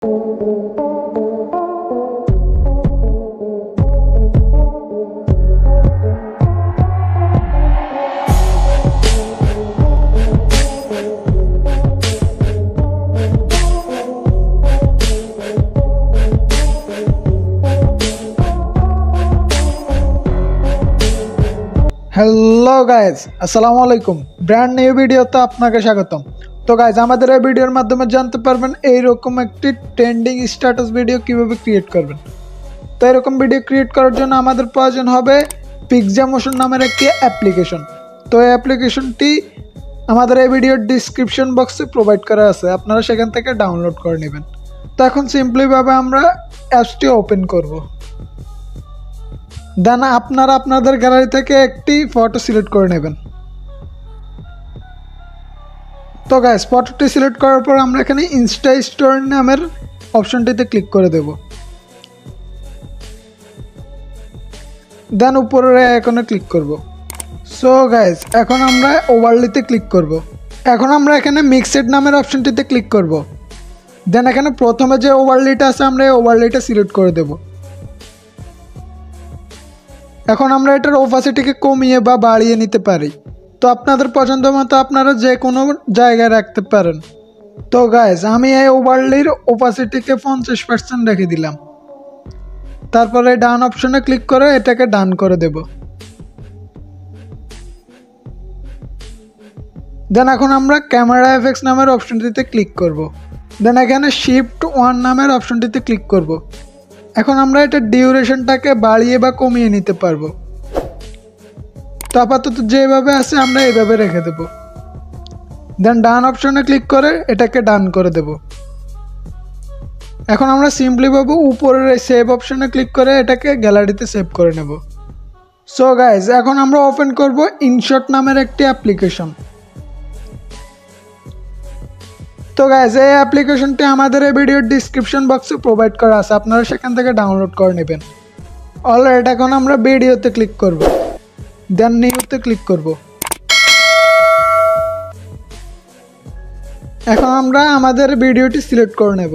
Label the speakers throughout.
Speaker 1: Hello guys, আসসালামু আলাইকুম। Brand new ভিডিওতে আপনাকে স্বাগতম। তো গাইজ, আমাদের এই ভিডিওর মাধ্যমে জানতে পারবেন এইরকম একটি ট্রেন্ডিং স্ট্যাটাস ভিডিও কিভাবে ক্রিয়েট করবেন। তো এরকম ভিডিও ক্রিয়েট করার জন্য আমাদের প্রয়োজন হবে Pixamotion নামের একটি অ্যাপ্লিকেশন। তো এই অ্যাপ্লিকেশনটি আমাদের এই ভিডিওর ডিসক্রিপশন বক্সে প্রোভাইড করা আছে, আপনারা সেখান থেকে ডাউনলোড করে নেবেন। তো এখন সিম্পলিভাবে আমরা অ্যাপসটি ওপেন করব। দেন আপনারা আপনাদের গ্যালারি থেকে একটি ফটো সিলেক্ট করে নেবেন। তো গাইস, ফটোটি সিলেক্ট করার পর আমরা এখানে ইনস্টা স্টোরি নামের অপশনটিতে ক্লিক করে দেব। দেন উপরের আইকনে ক্লিক করব। সো গাইস, এখন আমরা ওভারলেতে ক্লিক করব। এখন আমরা এখানে মিক্সড নামের অপশনটিতে ক্লিক করব। দেন এখানে প্রথমে যে ওভারলেটা আছে আমরা এই ওভারলেটা সিলেক্ট করে দেব। এখন আমরা এটার ওপাসিটিকে কমিয়ে বা বাড়িয়ে নিতে পারি। তো আপনাদের পছন্দ মতো আপনারা যে কোনো জায়গায় রাখতে পারেন। তো গাইজ, আমি এই ওভারলের ওপাসিটিকে 50% রেখে দিলাম। তারপরে ডান অপশনে ক্লিক করে এটাকে ডান করে দেব। দেন এখন আমরা ক্যামেরা এফেক্টস নামের অপশনটিতে ক্লিক করব। দেন এখানে শিফট 1 নামের অপশনটিতে ক্লিক করব। এখন আমরা এটার ডিউরেশনটাকে বাড়িয়ে বা কমিয়ে নিতে পারবো। তো আপাতত যেভাবে আছে আমরা এইভাবে রেখে দেব। দেন ডান অপশনে ক্লিক করে এটাকে ডান করে দেব। এখন আমরা সিম্পলিভাবে উপরের এই সেভ অপশনে ক্লিক করে এটাকে গ্যালারিতে সেভ করে নেব। সো গাইজ, এখন আমরা ওপেন করব ইনশট নামের একটি অ্যাপ্লিকেশন। তো গাইজ, এই অ্যাপ্লিকেশনটি আমাদের এই ভিডিওর ডিসক্রিপশন বক্সে প্রোভাইড করা আছে, আপনারা সেখান থেকে ডাউনলোড করে নেবেন। অলরাইট, এখন আমরা ভিডিওতে ক্লিক করব। দেন নিউতে ক্লিক করব। এখন আমরা আমাদের ভিডিওটি সিলেক্ট করে নেব।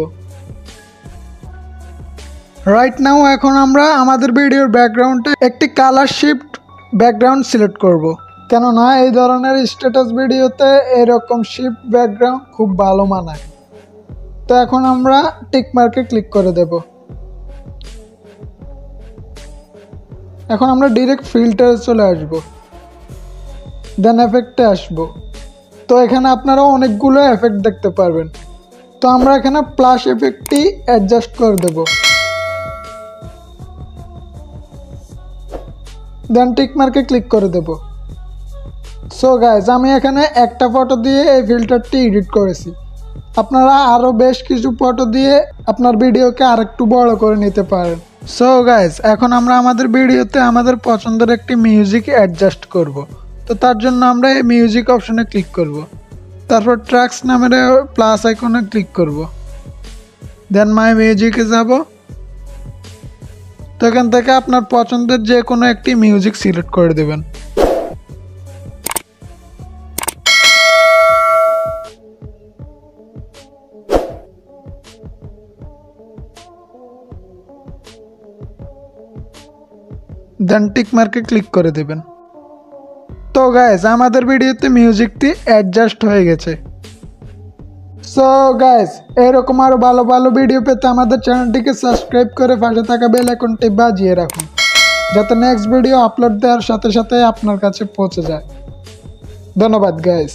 Speaker 1: রাইট নাও এখন আমরা আমাদের ভিডিওর ব্যাকগ্রাউন্ডে একটি কালার শিফট ব্যাকগ্রাউন্ড সিলেক্ট করব। কেননা এই ধরনের স্ট্যাটাস ভিডিওতে এরকম শিফট ব্যাকগ্রাউন্ড খুব ভালো মানায়। তো এখন আমরা টিক মার্কে ক্লিক করে দেব। এখন আমরা ডিরেক্ট ফিল্টারে চলে আসব। দেন এফেক্টে আসব। তো এখানে আপনারা অনেকগুলো এফেক্ট দেখতে পারবেন। তো আমরা এখানে প্লাস এফেক্টটি অ্যাডজাস্ট করে দেব। দেন টিক মার্কে ক্লিক করে দেব। সো গাইজ, আমি এখানে একটা ফটো দিয়ে এই ফিল্টারটি এডিট করেছি। আপনারা আরও বেশ কিছু ফটো দিয়ে আপনার ভিডিওকে আরেকটু বড় করে নিতে পারেন। সো গাইজ, এখন আমরা আমাদের ভিডিওতে আমাদের পছন্দের একটি মিউজিক অ্যাডজাস্ট করব। তো তার জন্য আমরা এই মিউজিক অপশনে ক্লিক করব। তারপর ট্র্যাকস নামের প্লাস আইকনে ক্লিক করব। দেন মাই মিউজিকে যাব। তো এখান থেকে আপনার পছন্দের যে কোনো একটি মিউজিক সিলেক্ট করে দেবেন। দেন টিক মার্কে ক্লিক করে দেবেন। তো গাইজ, আমাদের ভিডিওতে মিউজিকটি অ্যাডজাস্ট হয়ে গেছে। সো গাইজ, এরকম আরও ভালো ভালো ভিডিও পেতে আমাদের চ্যানেলটিকে সাবস্ক্রাইব করে পাশে থাকা বেল আইকনটি বাজিয়ে রাখুন, যাতে নেক্সট ভিডিও আপলোড দেওয়ার সাথে সাথে আপনার কাছে পৌঁছে যায়। ধন্যবাদ গাইজ।